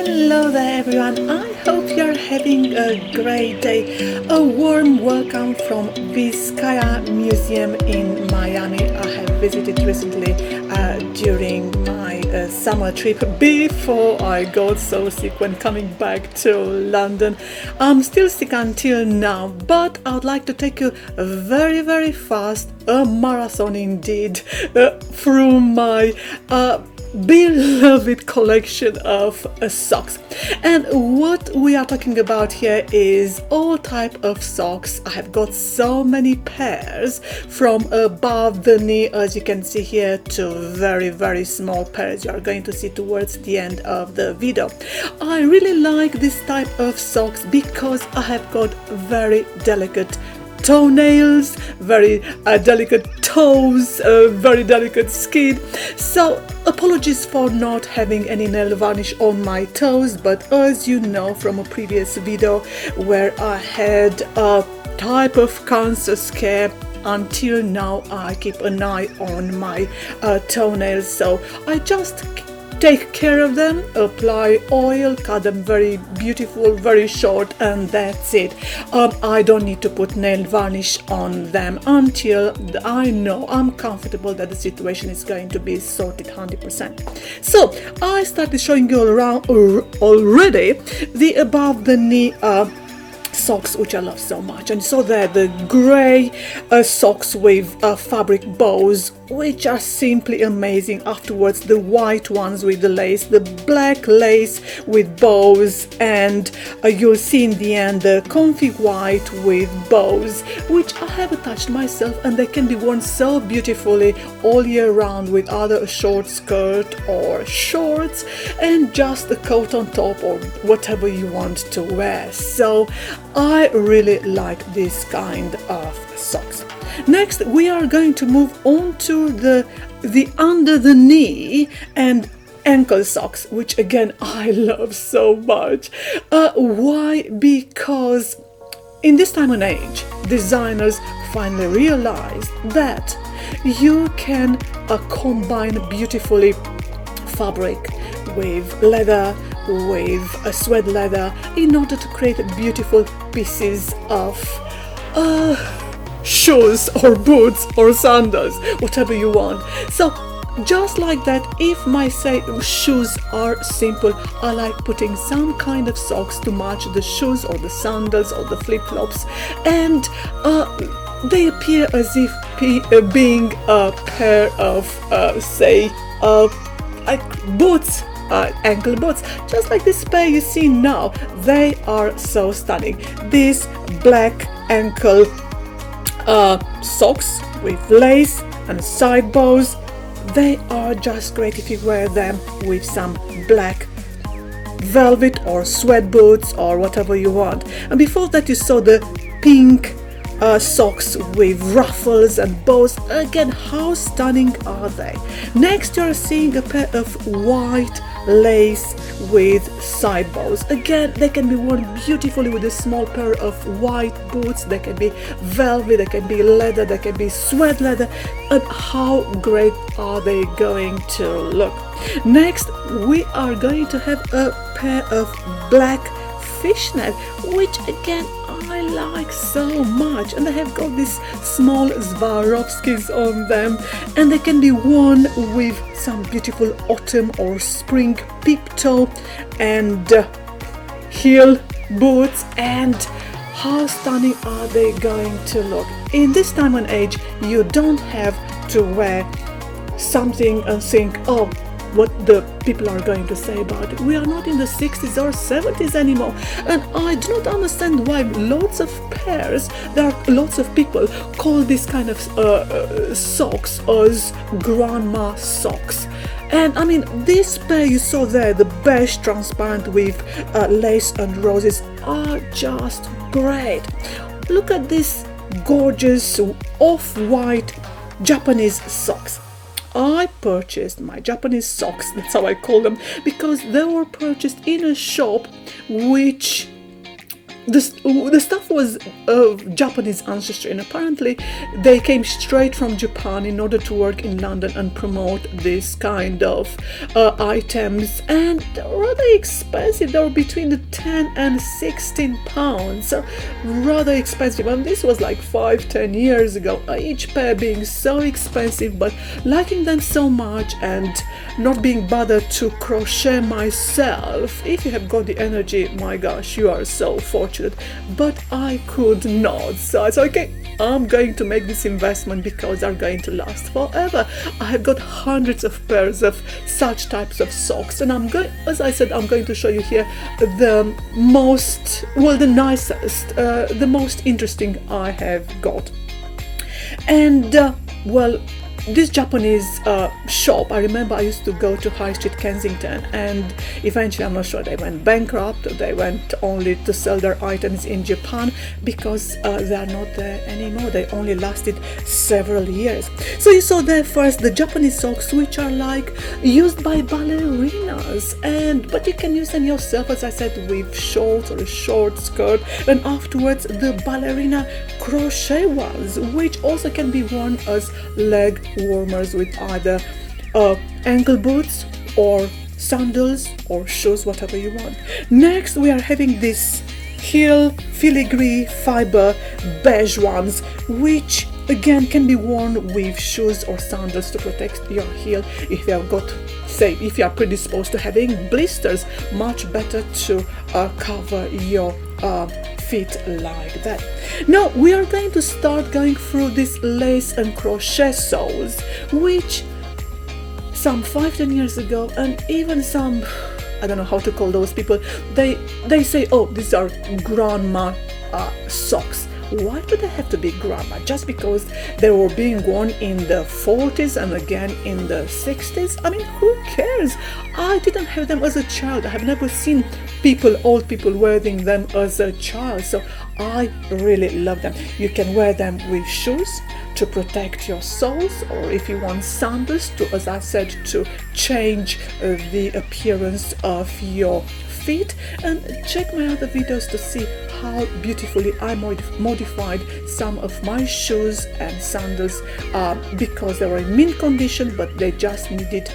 Hello there everyone, I hope you're having a great day. A warm welcome from Vizcaya Museum in Miami. I have visited recently during my summer trip before I got so sick when coming back to London. I'm still sick until now, but I would like to take you very fast, a marathon indeed, through my beloved collection of socks. And what we are talking about here is all type of socks. I have got so many pairs, from above the knee, as you can see here, to very small pairs you are going to see towards the end of the video. I really like this type of socks because I have got very delicate toenails, very delicate toes, very delicate skin. So apologies for not having any nail varnish on my toes, but as you know from a previous video where I had a type of cancer scare, until now I keep an eye on my toenails, so I just take care of them, apply oil, cut them very beautiful, very short, and that's it. I don't need to put nail varnish on them until I know I'm comfortable that the situation is going to be sorted 100%. So I started showing you around already the above the knee socks, which I love so much. And so they're the grey socks with fabric bows, which are simply amazing. Afterwards, the white ones with the lace, the black lace with bows, and you'll see in the end the comfy white with bows, which I have attached myself, and they can be worn so beautifully all year round with either a short skirt or shorts and just a coat on top or whatever you want to wear. So I really like this kind of socks. Next, we are going to move on to the under the knee and ankle socks, which again I love so much. Why? Because in this time and age, designers finally realized that you can combine beautifully fabric with leather, with a suede leather, in order to create beautiful pieces of shoes or boots or sandals, whatever you want. So just like that, if my shoes are simple, I like putting some kind of socks to match the shoes or the sandals or the flip-flops, and they appear as if being a pair of like boots, ankle boots, just like this pair you see now. They are so stunning. These black ankle socks with lace and side bows, they are just great if you wear them with some black velvet or suede boots or whatever you want. And before that you saw the pink socks with ruffles and bows. Again, how stunning are they? Next, you're seeing a pair of white lace with side bows. Again, they can be worn beautifully with a small pair of white boots. They can be velvet, they can be leather, they can be suede leather. And how great are they going to look? Next, we are going to have a pair of black fishnet, which again I like so much, and they have got these small Swarovskis on them, and they can be worn with some beautiful autumn or spring peep toe and heel boots. And how stunning are they going to look? In this time and age, you don't have to wear something and think, oh, what the people are going to say about it. We are not in the 60s or 70s anymore, and I do not understand why lots of pairs, there are lots of people call this kind of socks as grandma socks. And I mean, this pair you saw there, the beige transparent with lace and roses, are just great. Look at this gorgeous off-white Japanese socks. I purchased my Japanese socks, that's how I call them, because they were purchased in a shop which the stuff was of Japanese ancestry, and apparently they came straight from Japan in order to work in London and promote this kind of items, and they're rather expensive. They were between the 10 and 16 pounds, so rather expensive, and this was like 5-10 years ago, each pair being so expensive, but liking them so much and not being bothered to crochet myself. If you have got the energy, my gosh, you are so fortunate, but I could not. So it's okay, I'm going to make this investment because they're going to last forever. I have got hundreds of pairs of such types of socks, and I'm going, as I said, I'm going to show you here the most, well, the nicest, the most interesting I have got. And well, this Japanese shop, I remember I used to go to High Street Kensington, and eventually, I'm not sure, they went bankrupt. They went only to sell their items in Japan because they are not there anymore. They only lasted several years. So you saw there first the Japanese socks, which are like used by ballerinas, but you can use them yourself, as I said, with shorts or a short skirt, and afterwards the ballerina crochet ones, which also can be worn as leg warmers with either ankle boots or sandals or shoes, whatever you want. Next, we are having this heel filigree fiber beige ones, which again can be worn with shoes or sandals to protect your heel. If you have got, say, if you are predisposed to having blisters, much better to cover your feet like that. Now we are going to start going through this lace and crochet soles, which some 5-10 years ago, and even some, I don't know how to call those people, they say, oh, these are grandma socks. Why do they have to be grandma? Just because they were being worn in the 40s and again in the 60s? I mean, who cares? I didn't have them as a child. I have never seen old people wearing them as a child, so I really love them. You can wear them with shoes to protect your soles, or if you want sandals to, as I said, to change the appearance of your feet. And check my other videos to see how beautifully I modified some of my shoes and sandals because they were in mint condition, but they just needed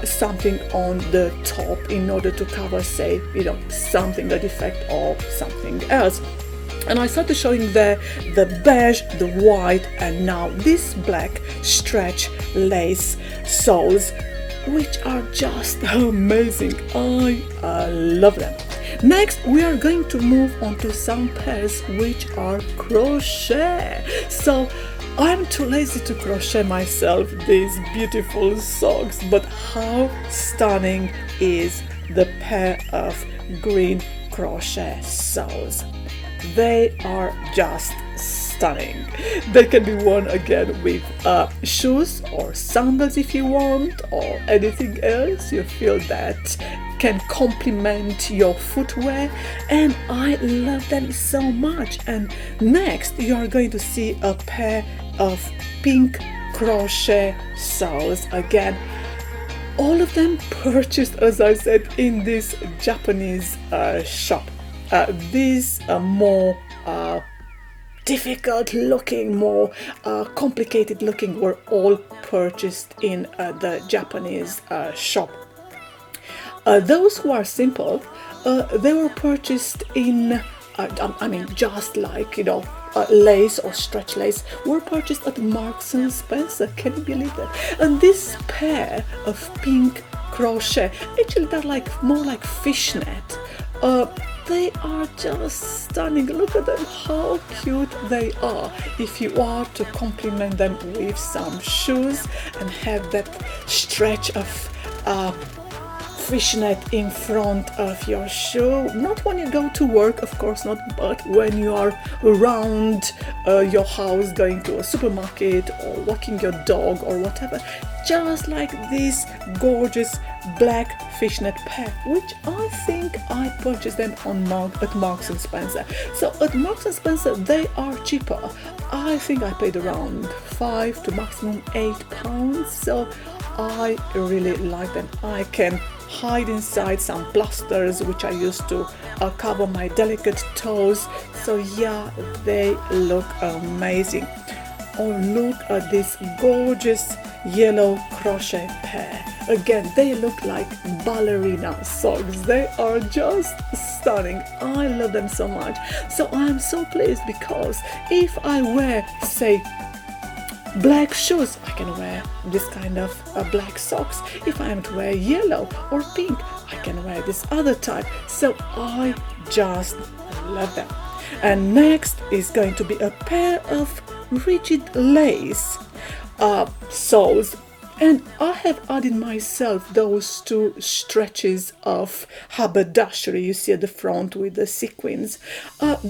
something on the top in order to cover, say, something, a defect or something else. And I started showing there the beige, the white, and now this black stretch lace soles, which are just amazing. I love them. Next, we are going to move on to some pairs which are crochet. So I'm too lazy to crochet myself these beautiful socks, but how stunning is the pair of green crochet soles? They are just stunning. They can be worn again with shoes or sandals if you want, or anything else you feel that can complement your footwear, and I love them so much. And next, you are going to see a pair of pink crochet soles again. All of them purchased, as I said, in this Japanese shop. These are more difficult looking, more complicated looking, were all purchased in the Japanese shop. Those who are simple, they were purchased in, I mean, just like, lace or stretch lace, were purchased at Marks&Spencer. Can you believe that? And this pair of pink crochet, actually they're like more like fishnet. They are just stunning. Look at them, how cute they are. If you are to complement them with some shoes and have that stretch of fishnet in front of your shoe, not when you go to work, of course not, but when you are around your house, going to a supermarket or walking your dog or whatever, just like this gorgeous black fishnet pair, which I think I purchased them at Marks and Spencer. So at Marks and Spencer they are cheaper. I think I paid around £5 to maximum £8, so I really like them. I can hide inside some plasters which I used to cover my delicate toes. So yeah, they look amazing. Oh, look at this gorgeous yellow crochet pair. Again, they look like ballerina socks. They are just stunning. I love them so much. So I'm so pleased because if I wear, say, black shoes, I can wear this kind of black socks. If I am to wear yellow or pink, I can wear this other type. So I just love them. And next is going to be a pair of rigid lace soles, and I have added myself those two stretches of haberdashery you see at the front with the sequins,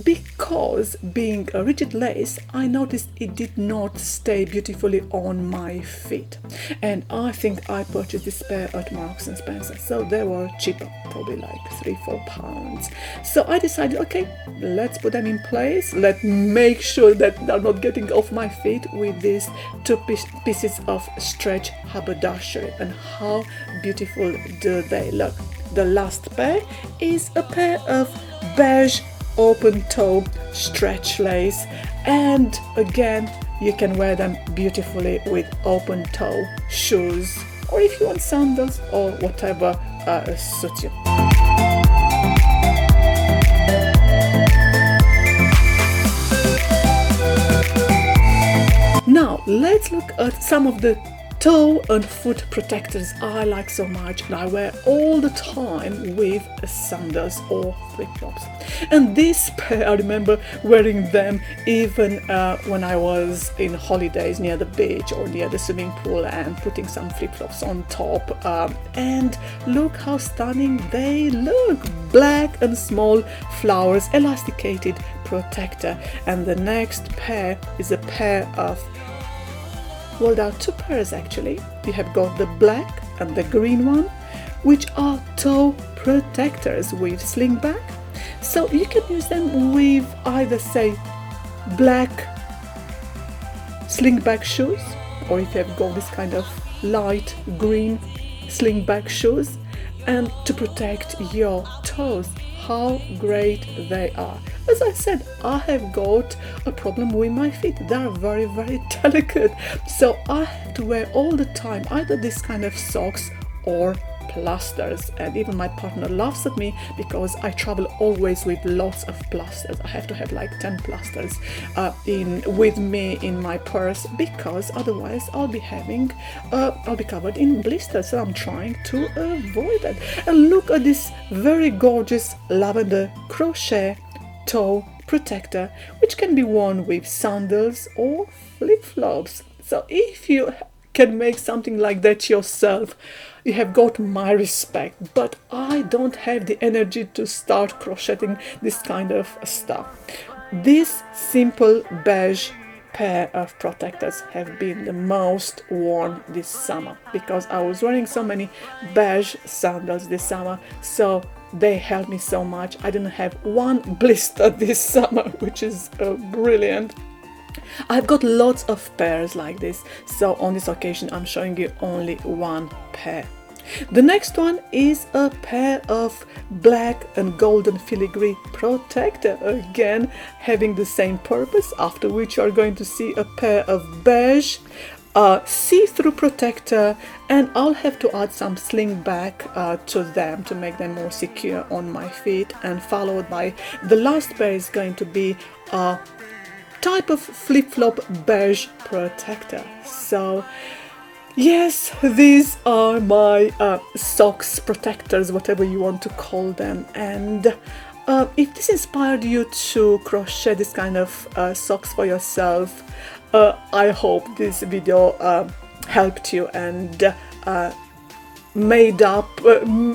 because being a rigid lace, I noticed it did not stay beautifully on my feet, and I think I purchased this pair at Marks and Spencer, so they were cheaper, probably like £3-4. So I decided, okay, let's put them in place. Let's make sure that they're not getting off my feet with these two pieces of stretch haberdashery. And how beautiful do they look. The last pair is a pair of beige open toe stretch lace, and again you can wear them beautifully with open toe shoes, or if you want sandals or whatever suits you. Now let's look at some of the toe and foot protectors I like so much and I wear all the time with sandals or flip-flops. And this pair, I remember wearing them even when I was in holidays near the beach or near the swimming pool and putting some flip-flops on top. And look how stunning they look. Black and small flowers, elasticated protector. And the next pair is a pair of, well, there are two pairs actually. You have got the black and the green one, which are toe protectors with sling back. So you can use them with either, say, black sling back shoes, or if you have got this kind of light green sling back shoes, and to protect your toes. How great they are. As I said, I have got a problem with my feet. They are very, very delicate. So I have to wear all the time either this kind of socks or plasters. And even my partner laughs at me because I travel always with lots of plasters. I have to have like 10 plasters with me in my purse, because otherwise I'll be covered in blisters. So I'm trying to avoid that. And look at this very gorgeous lavender crochet toe protector, which can be worn with sandals or flip-flops. So if you can make something like that yourself, you have got my respect, but I don't have the energy to start crocheting this kind of stuff. This simple beige pair of protectors have been the most worn this summer, because I was wearing so many beige sandals this summer, so they helped me so much. I didn't have one blister this summer, which is brilliant. I've got lots of pairs like this, so on this occasion I'm showing you only one pair. The next one is a pair of black and golden filigree protector, again having the same purpose, after which you are going to see a pair of beige see-through protector, and I'll have to add some sling back to them to make them more secure on my feet, and followed by the last pair is going to be a type of flip-flop beige protector. So yes, these are my socks protectors, whatever you want to call them. And if this inspired you to crochet this kind of socks for yourself, I hope this video helped you and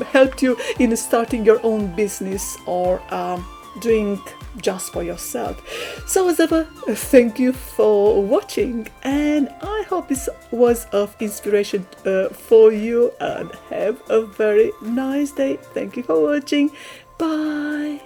helped you in starting your own business or doing just for yourself. So as ever, thank you for watching, and I hope this was of inspiration for you, and have a very nice day. Thank you for watching. Bye.